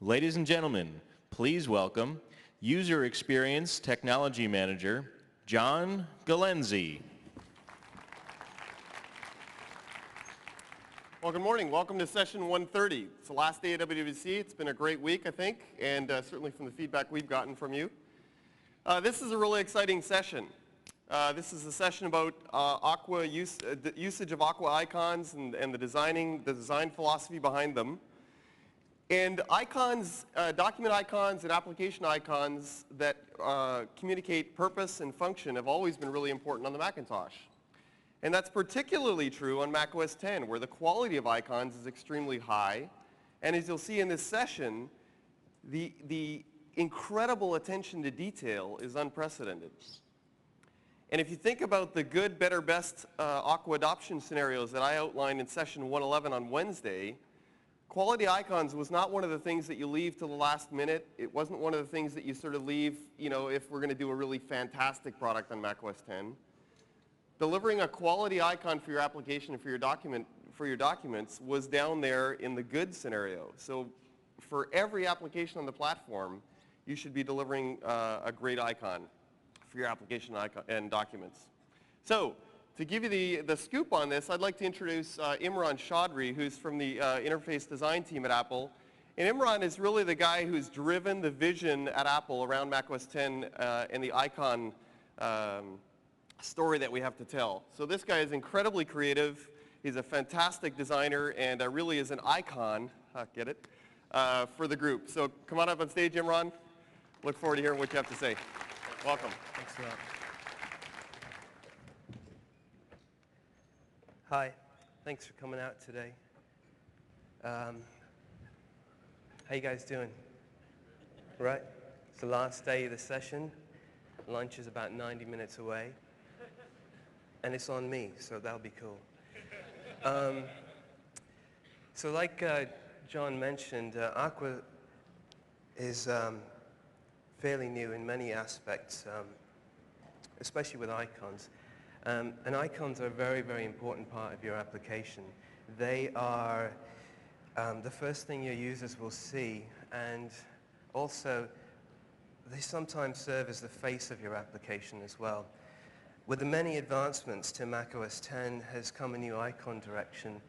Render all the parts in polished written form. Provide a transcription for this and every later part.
Ladies and gentlemen, please welcome User Experience Technology Manager, John Galenzi. Well, good morning. Welcome to session 130. It's the last day of WWDC. It's been a great week, I think, and certainly from the feedback we've gotten from you. This is a really exciting session. This is a session about Aqua usage of Aqua icons and the design philosophy behind them. And icons, document icons and application icons that communicate purpose and function have always been really important on the Macintosh. And that's particularly true on Mac OS X, where the quality of icons is extremely high. And as you'll see in this session, the incredible attention to detail is unprecedented. And if you think about the good, better, best Aqua adoption scenarios that I outlined in session 111 on Wednesday, quality icons was not one of the things that you leave to the last minute. It wasn't one of the things that you sort of leave, if we're going to do a really fantastic product on Mac OS X. Delivering a quality icon for your application and for your documents was down there in the good scenario. So for every application on the platform, you should be delivering a great icon for your application and documents. So to give you the scoop on this, I'd like to introduce Imran Chaudhry, who's from the interface design team at Apple. And Imran is really the guy who's driven the vision at Apple around Mac OS X and the icon story that we have to tell. So this guy is incredibly creative. He's a fantastic designer and really is an icon, get it, for the group. So come on up on stage, Imran. Look forward to hearing what you have to say. Welcome. Thanks a lot. Hi, thanks for coming out today. How you guys doing? Right? It's the last day of the session. Lunch is about 90 minutes away. And it's on me, so that'll be cool. So like John mentioned, Aqua is fairly new in many aspects, especially with icons. And icons are a very, very important part of your application. They are the first thing your users will see, and also they sometimes serve as the face of your application as well. With the many advancements to Mac OS X has come a new icon direction.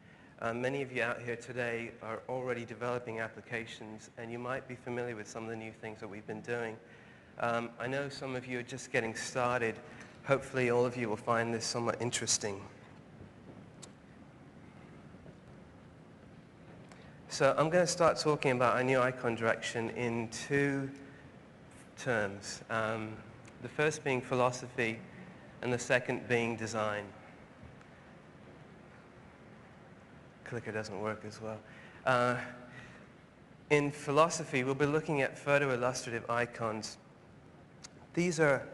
Many of you out here today are already developing applications, and you might be familiar with some of the new things that we've been doing. I know some of you are just getting started. Hopefully all of you will find this somewhat interesting. So I'm going to start talking about our new icon direction in two terms. The first being philosophy, and the second being design. Clicker doesn't work as well. In philosophy, we'll be looking at photo-illustrative icons. These are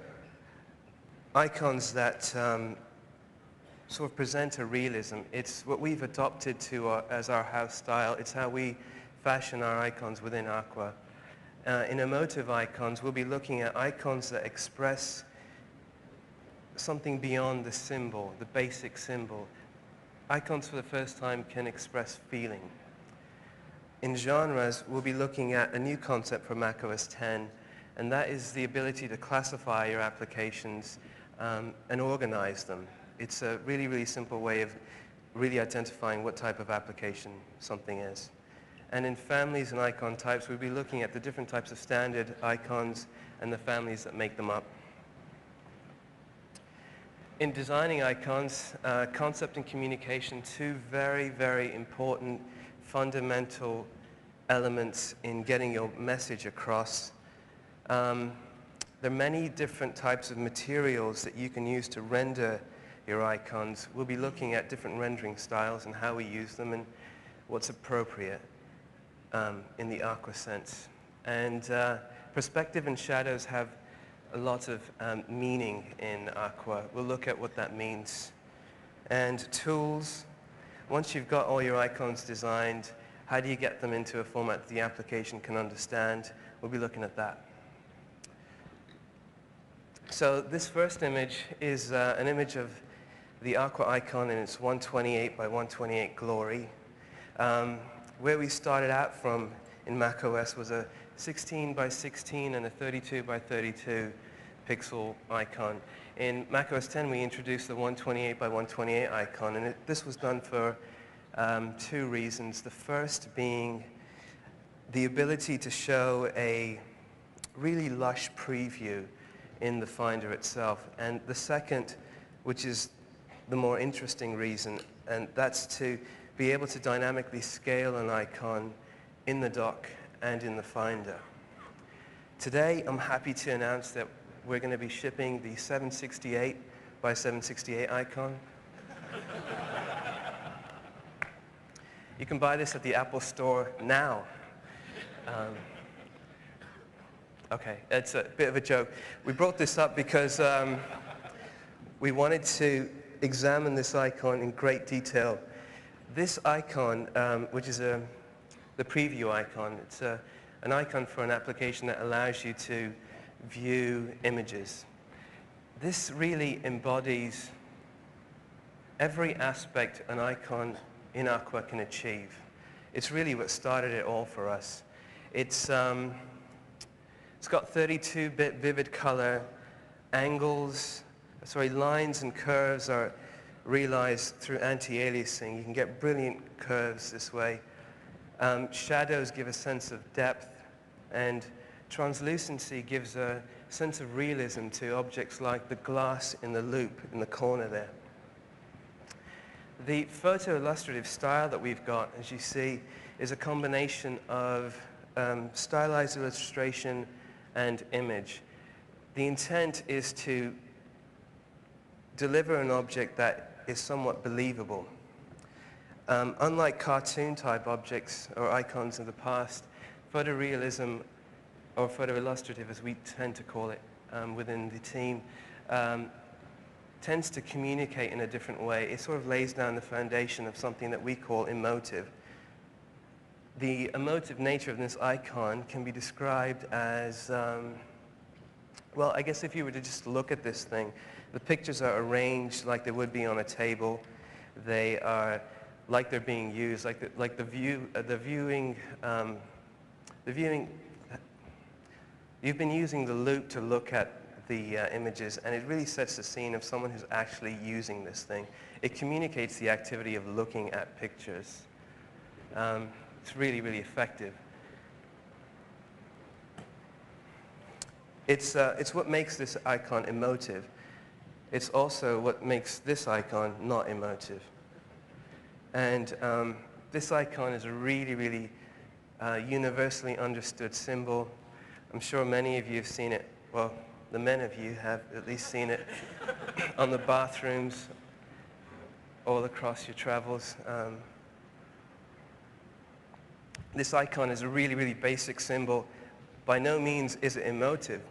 icons that sort of present a realism. It's what we've adopted as our house style. It's how we fashion our icons within Aqua. In emotive icons, we'll be looking at icons that express something beyond the symbol, the basic symbol. Icons for the first time can express feeling. In genres, we'll be looking at a new concept for Mac OS X, and that is the ability to classify your applications and organize them. It's a really, really simple way of really identifying what type of application something is. And in families and icon types, we'll be looking at the different types of standard icons and the families that make them up. In designing icons, concept and communication, two very, very important fundamental elements in getting your message across. There are many different types of materials that you can use to render your icons. We'll be looking at different rendering styles and how we use them and what's appropriate in the Aqua sense. And perspective and shadows have a lot of meaning in Aqua. We'll look at what that means. And tools, once you've got all your icons designed, how do you get them into a format that the application can understand? We'll be looking at that. So this first image is an image of the Aqua icon in its 128 by 128 glory. Where we started out from in macOS was a 16 by 16 and a 32 by 32 pixel icon. In macOS 10, we introduced the 128 by 128 icon, and this was done for two reasons. The first being the ability to show a really lush preview in the Finder itself. And the second, which is the more interesting reason, and that's to be able to dynamically scale an icon in the dock and in the Finder. Today, I'm happy to announce that we're going to be shipping the 768 by 768 icon. You can buy this at the Apple Store now. Okay, it's a bit of a joke. We brought this up because we wanted to examine this icon in great detail. This icon, which is the preview icon, it's an icon for an application that allows you to view images. This really embodies every aspect an icon in Aqua can achieve. It's really what started it all for us. It's got 32-bit vivid color, lines and curves are realized through anti-aliasing. You can get brilliant curves this way. Shadows give a sense of depth, and translucency gives a sense of realism to objects like the glass in the loop in the corner there. The photo illustrative style that we've got, as you see, is a combination of stylized illustration and image. The intent is to deliver an object that is somewhat believable. Unlike cartoon-type objects or icons of the past, photorealism, or photoillustrative as we tend to call it within the team, tends to communicate in a different way. It sort of lays down the foundation of something that we call emotive. The emotive nature of this icon can be described as, well, I guess if you were to just look at this thing, the pictures are arranged like they would be on a table. They are like they're being used, like the viewing. You've been using the loop to look at the images, and it really sets the scene of someone who's actually using this thing. It communicates the activity of looking at pictures. It's really, really effective. It's what makes this icon emotive. It's also what makes this icon not emotive. And this icon is a really, really universally understood symbol. I'm sure many of you have seen it. Well, the men of you have at least seen it on the bathrooms all across your travels. This icon is a really, really basic symbol. By no means is it emotive.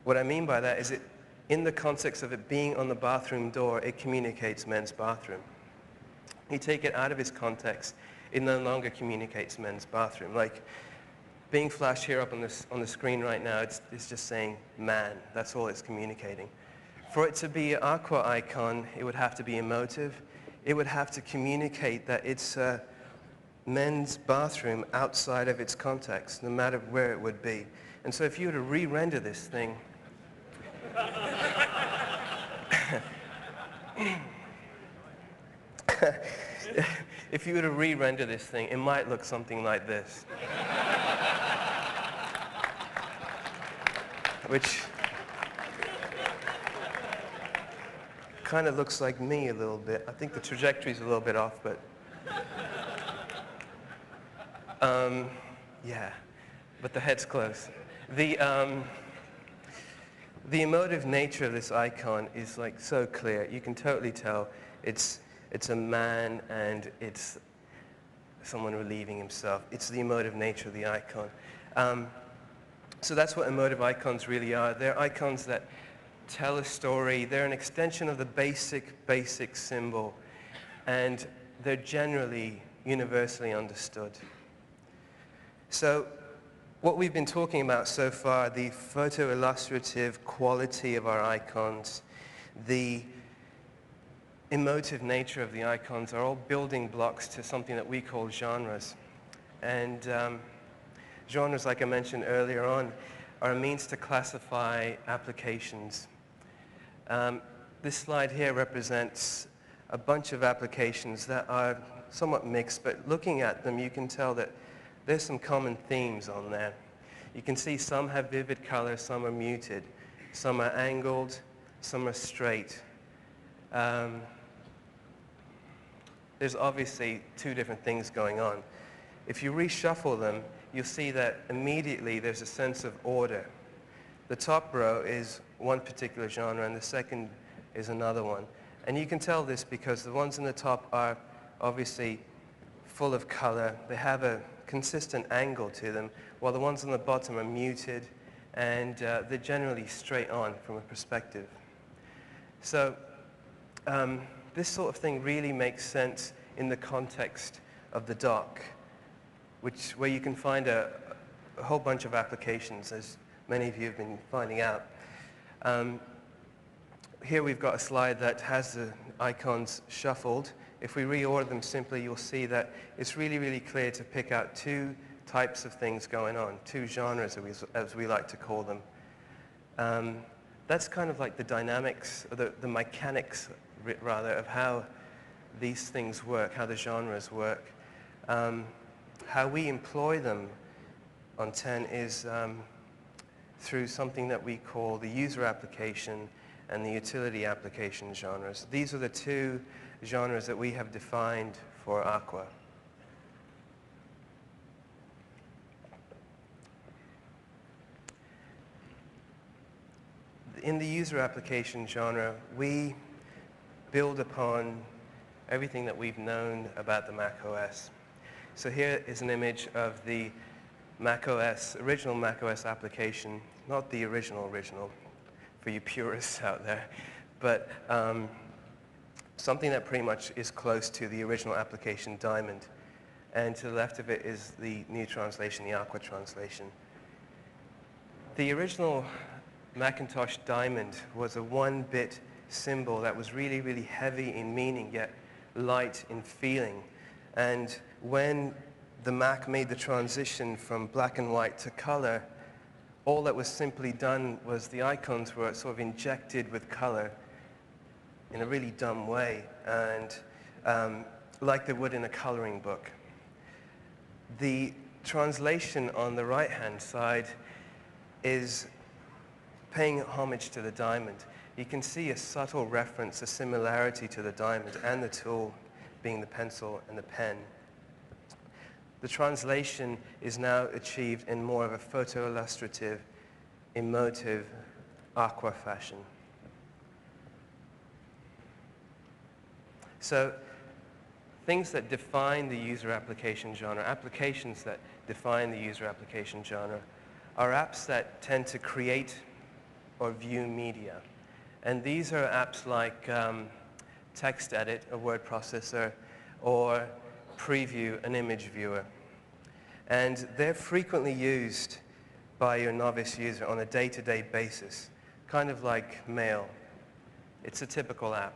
What I mean by that is in the context of it being on the bathroom door, it communicates men's bathroom. You take it out of its context, it no longer communicates men's bathroom. Like being flashed here up on the screen right now, it's just saying man. That's all it's communicating. For it to be an Aqua icon, it would have to be emotive. It would have to communicate that it's a men's bathroom outside of its context, no matter where it would be. And so if you were to re-render this thing, if you were to re-render this thing, it might look something like this. Which kind of looks like me a little bit. I think the trajectory's a little bit off, but yeah, but the head's close. The emotive nature of this icon is like so clear. You can totally tell it's a man and it's someone relieving himself. It's the emotive nature of the icon. So that's what emotive icons really are. They're icons that tell a story. They're an extension of the basic symbol, and they're generally universally understood. So what we've been talking about so far, the photo-illustrative quality of our icons, the emotive nature of the icons are all building blocks to something that we call genres. And genres, like I mentioned earlier on, are a means to classify applications. This slide here represents a bunch of applications that are somewhat mixed, but looking at them, you can tell that there's some common themes on there. You can see some have vivid color, some are muted, some are angled, some are straight. There's obviously two different things going on. If you reshuffle them, you'll see that immediately there's a sense of order. The top row is one particular genre and the second is another one. And you can tell this because the ones in the top are obviously full of color. They have a consistent angle to them, while the ones on the bottom are muted and they're generally straight on from a perspective. So this sort of thing really makes sense in the context of the dock, where you can find a whole bunch of applications, as many of you have been finding out. Here we've got a slide that has the icons shuffled. If we reorder them simply, you'll see that it's really, really clear to pick out two types of things going on, two genres, as we like to call them. That's kind of like the dynamics, or the mechanics, rather, of how these things work, how the genres work. How we employ them on 10 is through something that we call the user application and the utility application genres. These are the two genres that we have defined for Aqua. In the user application genre, we build upon everything that we've known about the Mac OS. So here is an image of the original Mac OS application, not the original for you purists out there, but something that pretty much is close to the original application Diamond. And to the left of it is the new translation, the Aqua translation. The original Macintosh Diamond was a 1-bit symbol that was really, really heavy in meaning, yet light in feeling. And when the Mac made the transition from black and white to color, all that was simply done was the icons were sort of injected with color in a really dumb way, and like they would in a coloring book. The translation on the right-hand side is paying homage to the Diamond. You can see a subtle reference, a similarity to the Diamond and the tool being the pencil and the pen. The translation is now achieved in more of a photoillustrative, emotive, Aqua fashion. So things that define the user application genre, applications that define the user application genre, are apps that tend to create or view media. And these are apps like text edit, a word processor, or preview, an image viewer. And they're frequently used by your novice user on a day-to-day basis, kind of like mail. It's a typical app.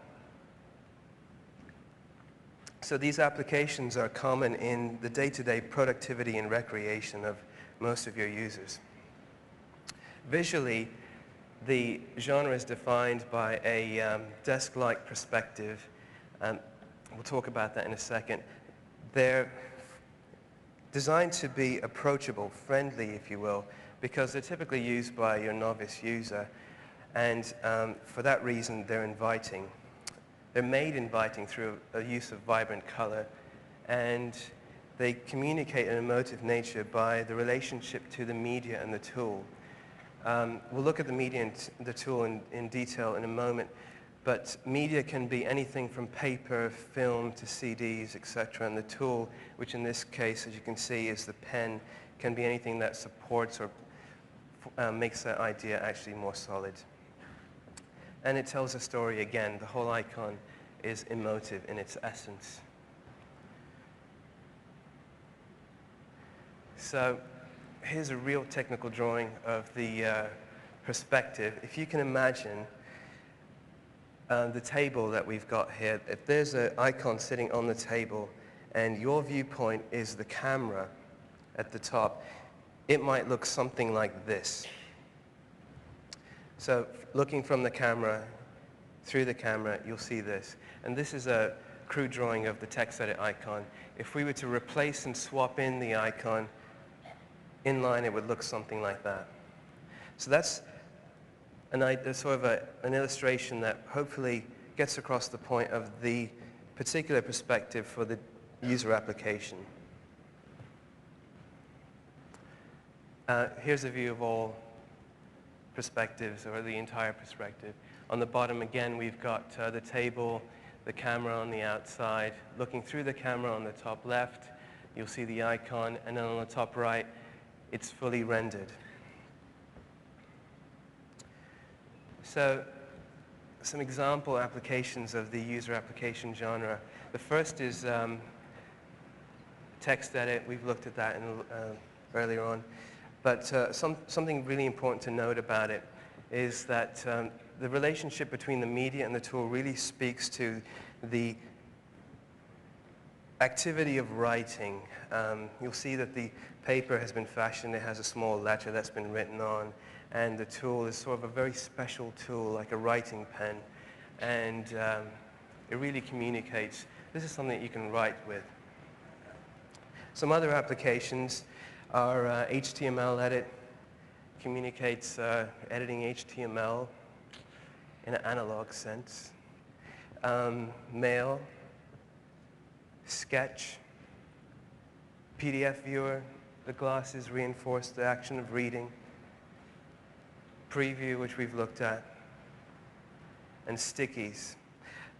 So these applications are common in the day-to-day productivity and recreation of most of your users. Visually, the genre is defined by a desk-like perspective. We'll talk about that in a second. They're designed to be approachable, friendly, if you will, because they're typically used by your novice user. And for that reason, they're inviting. They're made inviting through a use of vibrant color. And they communicate an emotive nature by the relationship to the media and the tool. We'll look at the media and the tool in detail in a moment. But media can be anything from paper, film, to CDs, etc. And the tool, which in this case, as you can see, is the pen, can be anything that supports or makes that idea actually more solid. And it tells a story again. The whole icon is emotive in its essence. So here's a real technical drawing of the perspective. If you can imagine the table that we've got here, if there's an icon sitting on the table and your viewpoint is the camera, at the top, it might look something like this. So looking from the camera, through the camera, you'll see this. And this is a crude drawing of the text edit icon. If we were to replace and swap in the icon, in line it would look something like that. So that's sort of an illustration that hopefully gets across the point of the particular perspective for the user application. Here's a view of all perspectives, or the entire perspective. On the bottom, again, we've got the table, the camera on the outside. Looking through the camera on the top left, you'll see the icon, and then on the top right, it's fully rendered. So some example applications of the user application genre. The first is text edit. We've looked at that earlier on. But something really important to note about it is that the relationship between the media and the tool really speaks to the activity of writing. You'll see that the paper has been fashioned. It has a small letter that's been written on. And the tool is sort of a very special tool, like a writing pen. And it really communicates. This is something that you can write with. Some other applications are HTML edit. Communicates editing HTML in an analog sense. Mail, sketch, PDF viewer. The glasses reinforce the action of reading. Preview, which we've looked at, and stickies.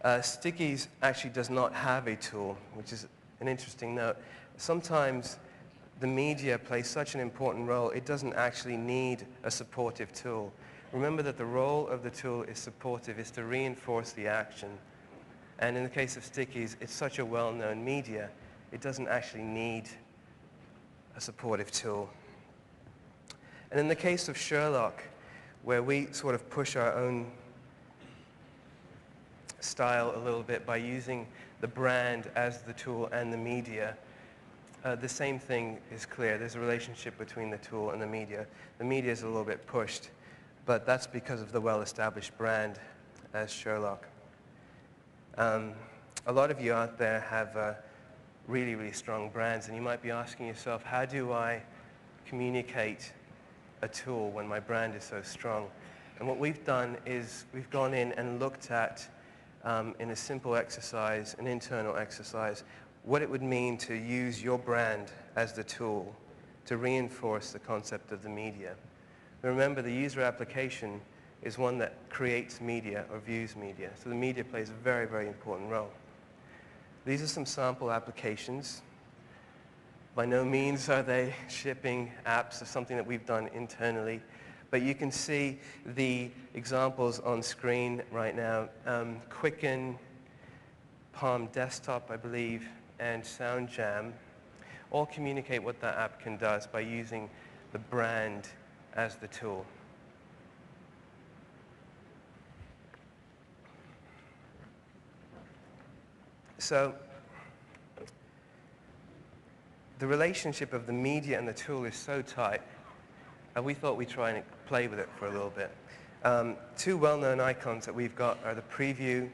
Stickies actually does not have a tool, which is an interesting note. Sometimes the media plays such an important role, it doesn't actually need a supportive tool. Remember that the role of the tool is supportive, is to reinforce the action. And in the case of stickies, it's such a well-known media, it doesn't actually need a supportive tool. And in the case of Sherlock, where we sort of push our own style a little bit by using the brand as the tool and the media, the same thing is clear. There's a relationship between the tool and the media. The media is a little bit pushed, but that's because of the well-established brand as Sherlock. A lot of you out there have really, really strong brands, and you might be asking yourself, how do I communicate a tool when my brand is so strong? And what we've done is we've gone in and looked at, in a simple exercise, an internal exercise, what it would mean to use your brand as the tool to reinforce the concept of the media. Remember, the user application is one that creates media or views media. So the media plays a very, very important role. These are some sample applications. By no means are they shipping apps or something that we've done internally. But you can see the examples on screen right now. Quicken, Palm Desktop, I believe, and SoundJam all communicate what that app can do by using the brand as the tool. So the relationship of the media and the tool is so tight, we thought we'd try and play with it for a little bit. Two well-known icons that we've got are the preview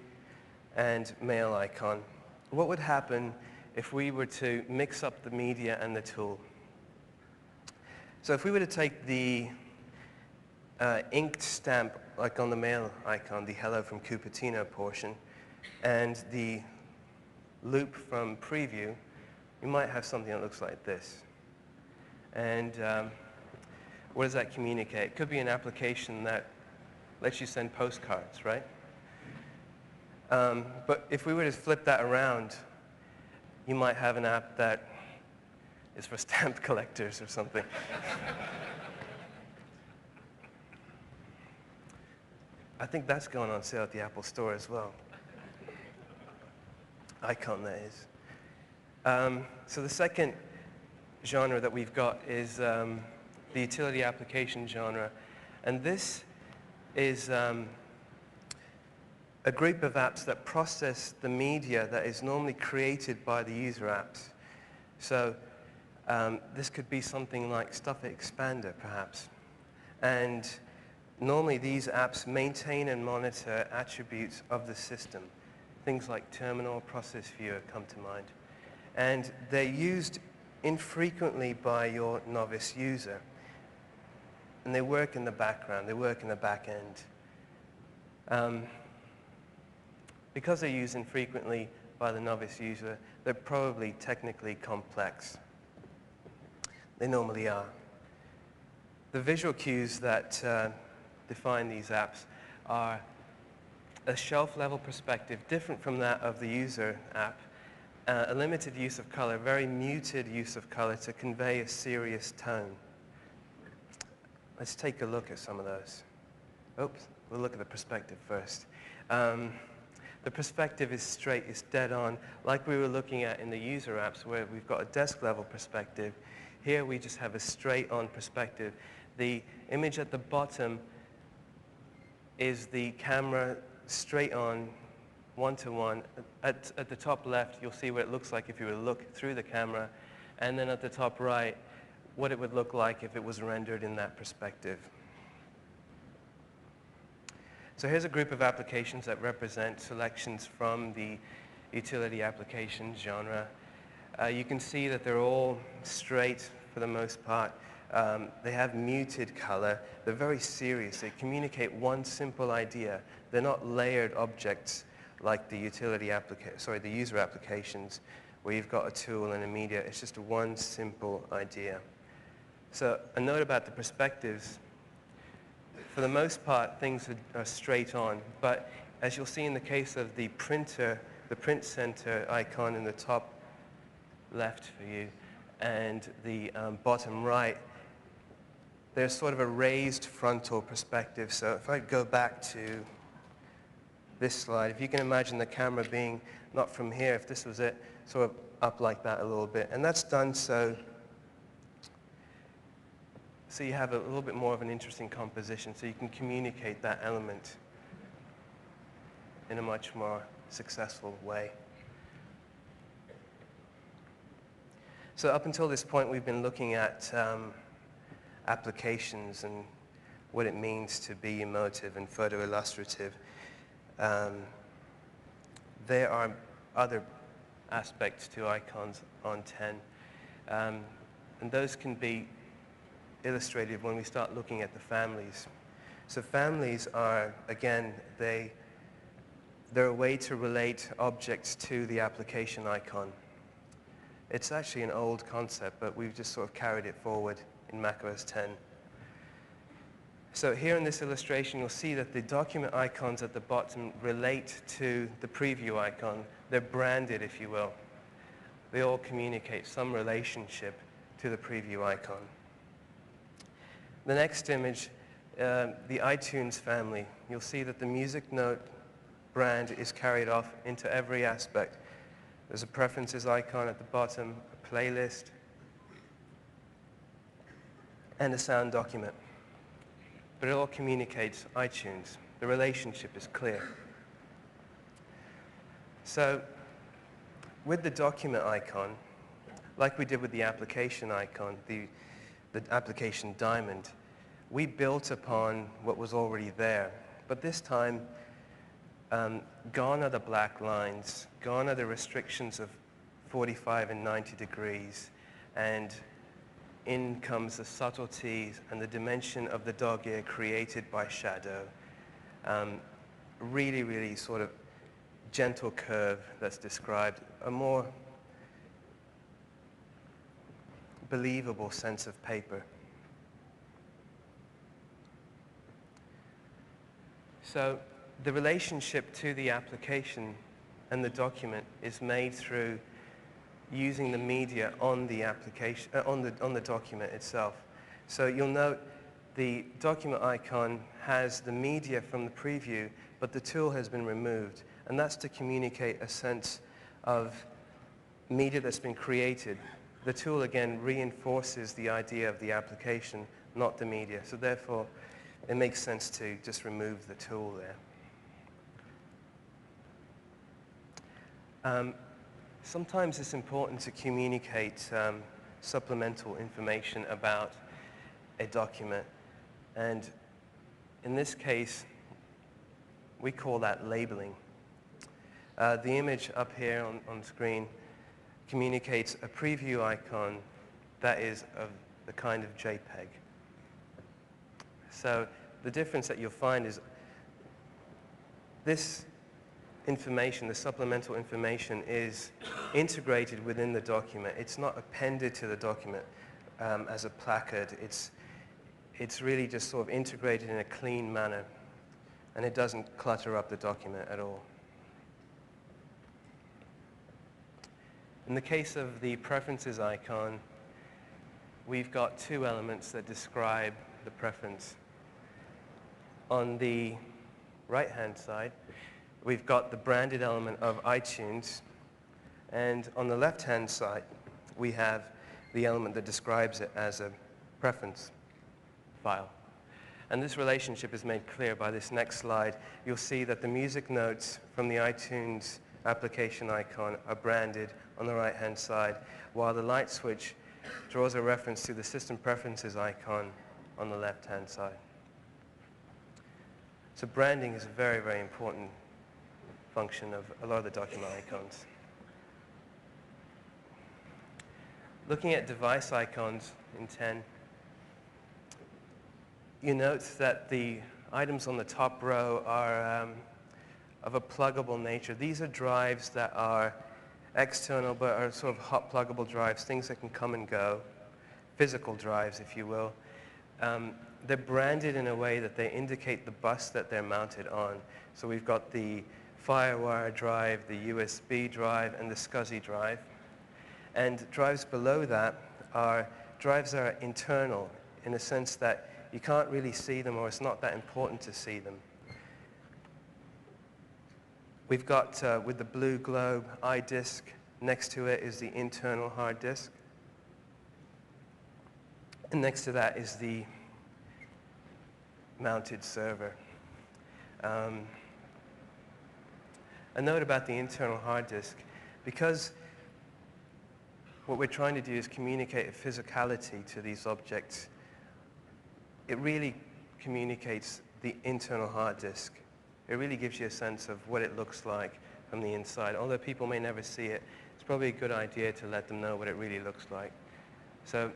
and mail icon. What would happen if we were to mix up the media and the tool? So if we were to take the inked stamp, like on the mail icon, the Hello from Cupertino portion, and the loop from preview, you might have something that looks like this. And what does that communicate? It could be an application that lets you send postcards, right? But if we were to flip that around, you might have an app that is for stamp collectors or something. I think that's going on sale at the Apple Store as well. Icon, that is. So the second genre that we've got is the utility application genre. And this is a group of apps that process the media that is normally created by the user apps. So This could be something like Stuff Expander, perhaps. And normally these apps maintain and monitor attributes of the system. Things like terminal, process viewer come to mind. And they're used infrequently by your novice user. And they work in the background, they work in the back end. Because they're used infrequently by the novice user, they're probably technically complex. They normally are. The visual cues that define these apps are a shelf-level perspective, different from that of the user app, a limited use of color, very muted use of color to convey a serious tone. Let's take a look at some of those. Oops, we'll look at the perspective first. The perspective is straight, it's dead on, like we were looking at in the user apps where we've got a desk-level perspective. Here we just have a straight-on perspective. The image at the bottom is the camera straight on, one-to-one. At the top left, you'll see what it looks like if you were to look through the camera. And then at the top right, what it would look like if it was rendered in that perspective. So here's a group of applications that represent selections from the utility application genre. You can see that they're all straight for the most part. They have muted color. They're very serious. They communicate one simple idea. They're not layered objects like the the user applications where you've got a tool and a media. It's just one simple idea. So a note about the perspectives. For the most part, things are straight on, but as you'll see in the case of the printer, the print center icon in the top left for you and the bottom right, there's sort of a raised frontal perspective. So if I go back to this slide, if you can imagine the camera being not from here, if this was it, sort of up like that a little bit. And that's done so you have a little bit more of an interesting composition, so you can communicate that element in a much more successful way. So up until this point, we've been looking at applications and what it means to be emotive and photo illustrative. There are other aspects to icons on 10, and those can be illustrated when we start looking at the families. So families are, again, they're a way to relate objects to the application icon. It's actually an old concept, but we've just sort of carried it forward in macOS 10. So here in this illustration, you'll see that the document icons at the bottom relate to the preview icon. They're branded, if you will. They all communicate some relationship to the preview icon. The next image, the iTunes family, you'll see that the music note brand is carried off into every aspect. There's a preferences icon at the bottom, a playlist, and a sound document. But it all communicates iTunes. The relationship is clear. So with the document icon, like we did with the application icon, the application diamond, we built upon what was already there. But this time, gone are the black lines, gone are the restrictions of 45 and 90 degrees, and in comes the subtleties and the dimension of the dog ear created by shadow. Really, really sort of gentle curve that's described, a more believable sense of paper. So the relationship to the application and the document is made through using the media on the application, on the document itself. So you'll note the document icon has the media from the preview, but the tool has been removed. And that's to communicate a sense of media that's been created. The tool, again, reinforces the idea of the application, not the media. So therefore, it makes sense to just remove the tool there. Sometimes it's important to communicate supplemental information about a document. And in this case, we call that labeling. The image up here on screen communicates a preview icon that is of the kind of JPEG. So the difference that you'll find is this information, the supplemental information, is integrated within the document. It's not appended to the document as a placard. It's really just sort of integrated in a clean manner, and it doesn't clutter up the document at all. In the case of the preferences icon, we've got two elements that describe the preference. On the right-hand side, we've got the branded element of iTunes, and on the left-hand side, we have the element that describes it as a preference file. And this relationship is made clear by this next slide. You'll see that the music notes from the iTunes application icon are branded on the right-hand side, while the light switch draws a reference to the system preferences icon on the left-hand side. So branding is a very, very important function of a lot of the document icons. Looking at device icons in 10, you note that the items on the top row are of a pluggable nature. These are drives that are external but are sort of hot pluggable drives, things that can come and go, physical drives, if you will. They're branded in a way that they indicate the bus that they're mounted on. So we've got the FireWire drive, the USB drive, and the SCSI drive. And drives below that are drives that are internal in a sense that you can't really see them, or it's not that important to see them. We've got, with the blue globe, iDisk. Next to it is the internal hard disk. And next to that is the mounted server. A note about the internal hard disk. Because what we're trying to do is communicate a physicality to these objects, it really communicates the internal hard disk. It really gives you a sense of what it looks like from the inside. Although people may never see it, it's probably a good idea to let them know what it really looks like. So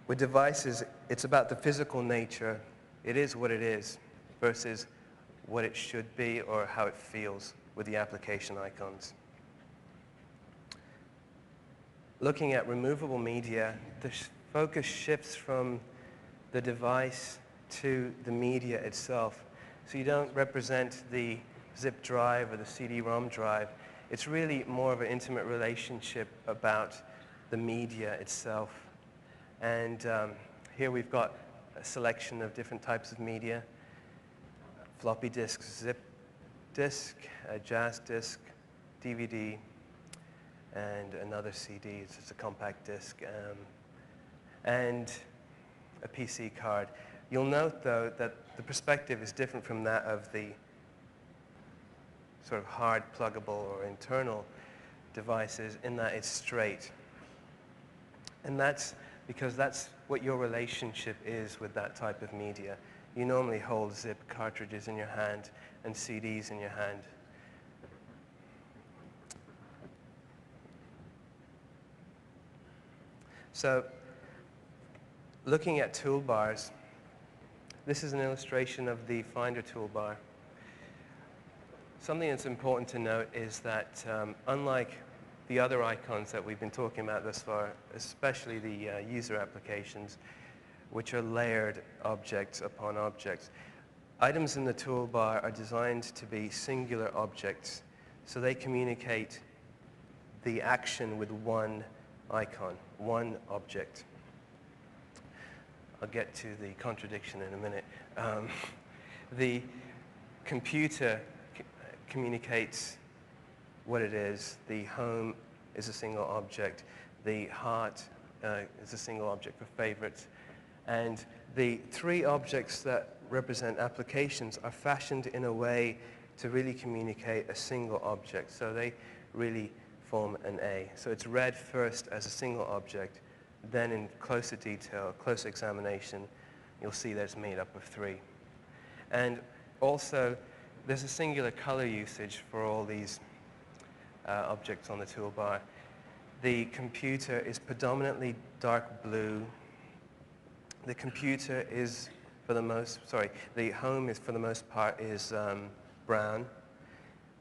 with devices, it's about the physical nature. It is what it is versus what it should be or how it feels with the application icons. Looking at removable media, the focus shifts from the device to the media itself. So you don't represent the zip drive or the CD-ROM drive. It's really more of an intimate relationship about the media itself. And here we've got a selection of different types of media: floppy disk, zip disk, a jazz disk, DVD, and another CD. It's just a compact disc, and a PC card. You'll note, though, that the perspective is different from that of the sort of hard pluggable or internal devices in that it's straight. And that's because that's what your relationship is with that type of media. You normally hold zip cartridges in your hand and CDs in your hand. So, looking at toolbars, this is an illustration of the Finder toolbar. Something that's important to note is that unlike the other icons that we've been talking about thus far, especially the user applications, which are layered objects upon objects, items in the toolbar are designed to be singular objects, so they communicate the action with one icon, one object. I'll get to the contradiction in a minute. The computer communicates what it is. The home is a single object. The heart is a single object for favorites. And the three objects that represent applications are fashioned in a way to really communicate a single object. So they really form an A. So it's read first as a single object, then in closer detail, closer examination, you'll see that it's made up of 3. And also, there's a singular color usage for all these objects on the toolbar. The computer is predominantly dark blue. The computer is, the home is for the most part is brown.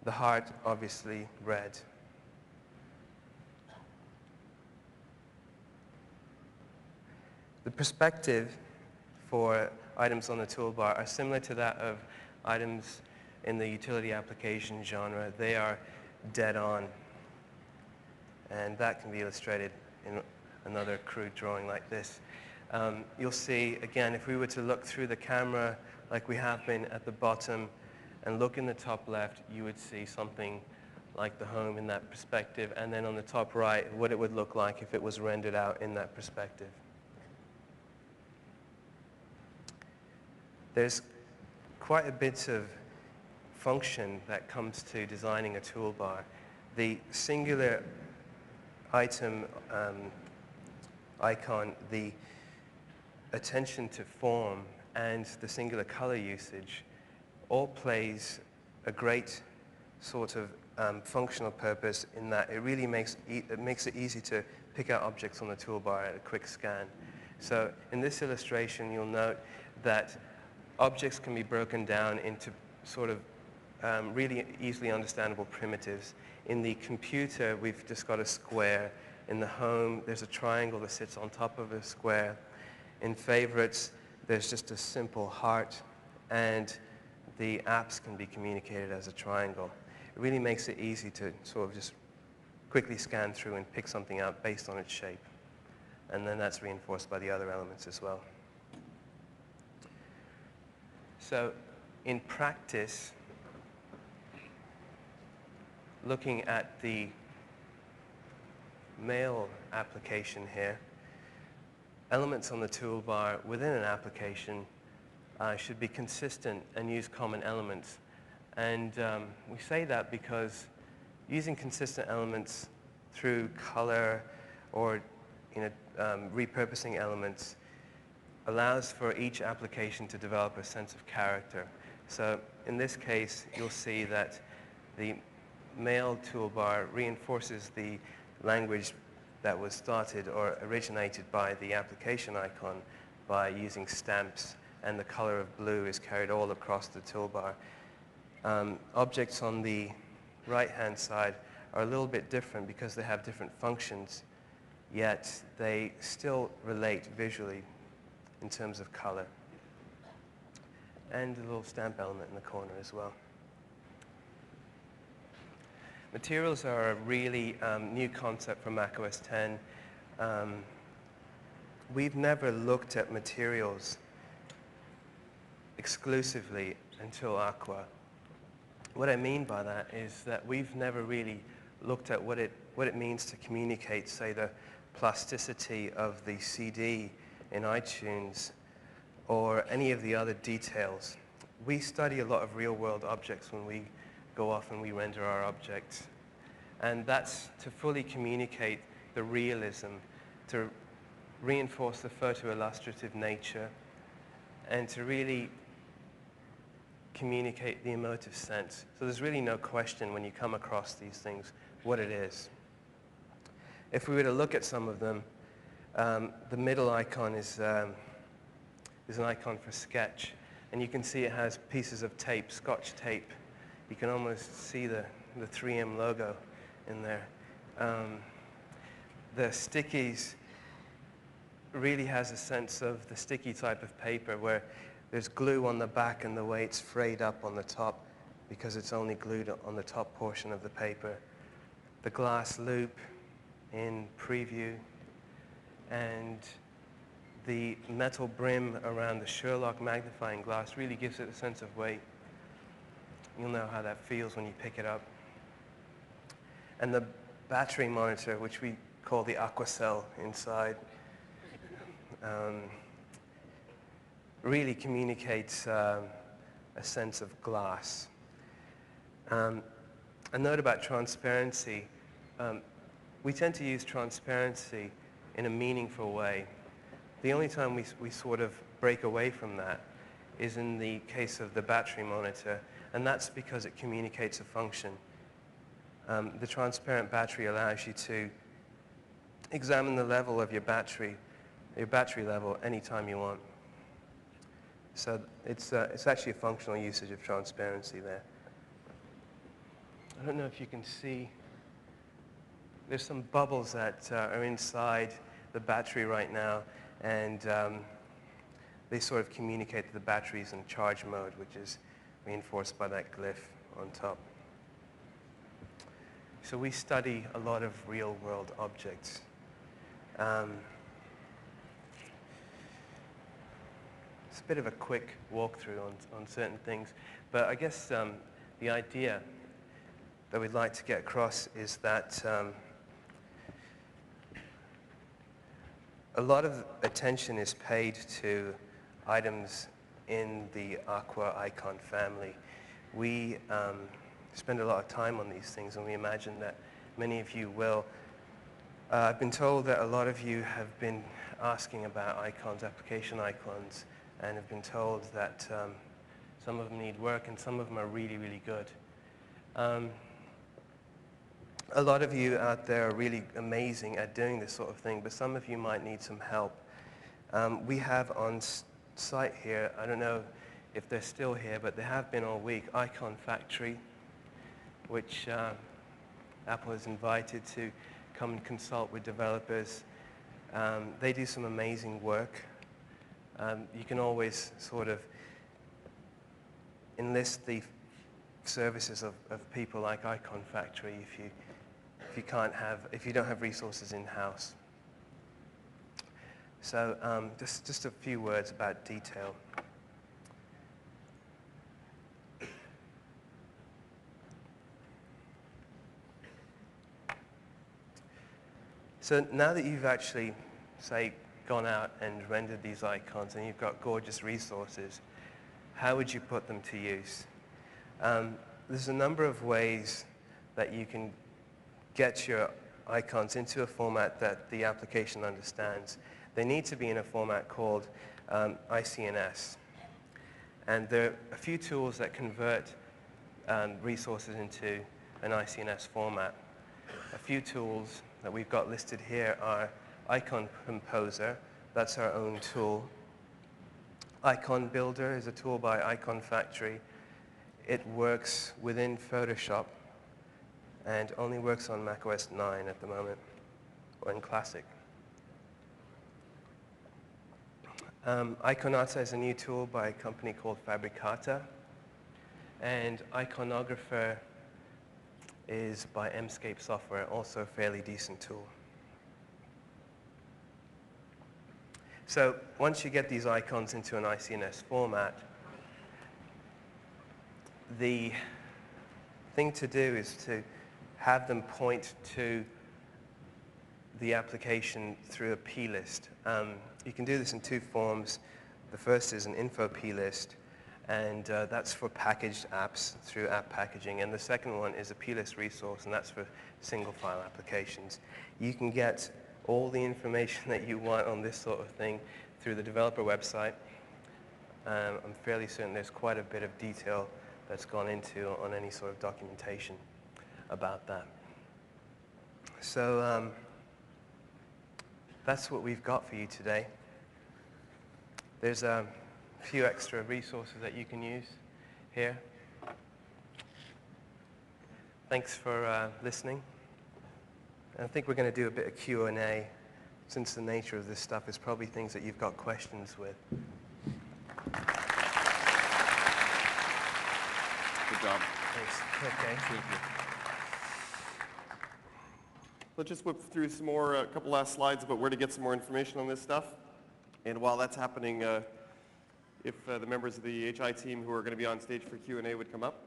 The heart, obviously, red. The perspective for items on the toolbar are similar to that of items in the utility application genre. They are dead on. And that can be illustrated in another crude drawing like this. You'll see, again, if we were to look through the camera like we have been at the bottom and look in the top left, you would see something like the home in that perspective. And then on the top right, what it would look like if it was rendered out in that perspective. There's quite a bit of function that comes to designing a toolbar. The singular item icon, the attention to form, and the singular color usage all plays a great sort of functional purpose in that it really makes it easy to pick out objects on the toolbar at a quick scan. So in this illustration, you'll note that objects can be broken down into sort of really easily understandable primitives. In the computer, we've just got a square. In the home, there's a triangle that sits on top of a square. In favorites, there's just a simple heart, and the apps can be communicated as a triangle. It really makes it easy to sort of just quickly scan through and pick something out based on its shape. And then that's reinforced by the other elements as well. So in practice, looking at the mail application here, elements on the toolbar within an application should be consistent and use common elements. And we say that because using consistent elements through color or repurposing elements allows for each application to develop a sense of character. So in this case, you'll see that the mail toolbar reinforces the language that was started or originated by the application icon by using stamps, and the color of blue is carried all across the toolbar. Objects on the right-hand side are a little bit different because they have different functions, yet they still relate visually in terms of color. And a little stamp element in the corner as well. Materials are a really new concept for macOS 10. We've never looked at materials exclusively until Aqua. What I mean by that is that we've never really looked at what it means to communicate, say, the plasticity of the CD in iTunes or any of the other details. We study a lot of real-world objects when we go off and we render our objects. And that's to fully communicate the realism, to reinforce the photo-illustrative nature, and to really communicate the emotive sense. So there's really no question when you come across these things what it is. If we were to look at some of them, the middle icon is an icon for sketch. And you can see it has pieces of tape, Scotch tape. You can almost see the 3M logo in there. The stickies really has a sense of the sticky type of paper where there's glue on the back and the way it's frayed up on the top because it's only glued on the top portion of the paper. The glass loop in preview, and the metal brim around the Sherlock magnifying glass really gives it a sense of weight. You'll know how that feels when you pick it up. And the battery monitor, which we call the Aqua cell inside, really communicates a sense of glass. A note about transparency. we tend to use transparency in a meaningful way. The only time we sort of break away from that is in the case of the battery monitor, and that's because it communicates a function. The transparent battery allows you to examine the level of your battery level anytime you want. So it's actually a functional usage of transparency there. I don't know if you can see, there's some bubbles that are inside the battery right now, and they sort of communicate that the battery's in charge mode, which is reinforced by that glyph on top. So we study a lot of real-world objects. It's a bit of a quick walkthrough on certain things, but I guess the idea that we'd like to get across is that a lot of attention is paid to items in the Aqua icon family. We spend a lot of time on these things, and we imagine that many of you will. I've been told that a lot of you have been asking about icons, application icons, and have been told that some of them need work and some of them are really, really good. A lot of you out there are really amazing at doing this sort of thing, but some of you might need some help. We have on site here, I don't know if they're still here, but they have been all week, Icon Factory, which Apple has invited to come and consult with developers. They do some amazing work. You can always sort of enlist the services of people like Icon Factory if you don't have resources in-house. So just a few words about detail. So now that you've actually, say, gone out and rendered these icons and you've got gorgeous resources, how would you put them to use? There's a number of ways that you can get your icons into a format that the application understands. They need to be in a format called ICNS. And there are a few tools that convert resources into an ICNS format. A few tools that we've got listed here are Icon Composer, that's our own tool. Icon Builder is a tool by Icon Factory. It works within Photoshop and only works on macOS 9 at the moment, or in Classic. Iconata is a new tool by a company called Fabricata, and Iconographer is by Emscape Software, also a fairly decent tool. So once you get these icons into an ICNS format, the thing to do is to have them point to the application through a plist. You can do this in two forms. The first is an info plist, and that's for packaged apps through app packaging. And the second one is a plist resource, and that's for single file applications. You can get all the information that you want on this sort of thing through the developer website. I'm fairly certain there's quite a bit of detail that's gone into on any sort of documentation about that. So that's what we've got for you today. There's a few extra resources that you can use here. Thanks for listening. I think we're going to do a bit of Q&A, since the nature of this stuff is probably things that you've got questions with. Good job. Thanks. Okay. Thank you. Let's just whip through some more, a couple last slides about where to get some more information on this stuff. And while that's happening, if the members of the HI team who are going to be on stage for Q&A would come up.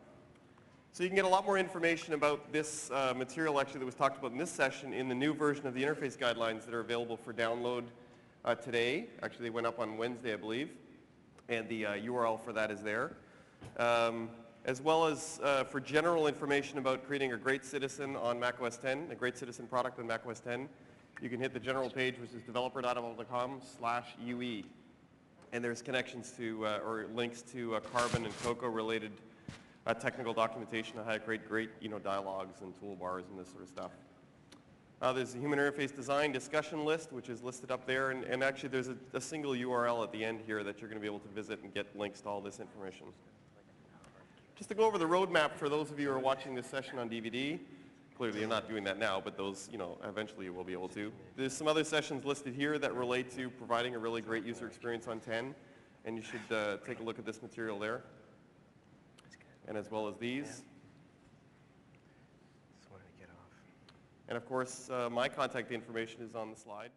So you can get a lot more information about this material actually that was talked about in this session in the new version of the interface guidelines that are available for download today. Actually, they went up on Wednesday, I believe, and the URL for that is there. as well as for general information about creating a great citizen on macOS 10, a great citizen product on macOS 10, you can hit the general page, which is developer.apple.com/UE. And there's connections to, or links to Carbon and Cocoa related technical documentation on how to create great, dialogues and toolbars and this sort of stuff. There's a human interface design discussion list, which is listed up there, and actually there's a single URL at the end here that you're going to be able to visit and get links to all this information. Just to go over the roadmap for those of you who are watching this session on DVD, clearly you're not doing that now, but those, eventually you will be able to. There's some other sessions listed here that relate to providing a really great user experience on 10, and you should take a look at this material there, and as well as these. And of course, my contact information is on the slide.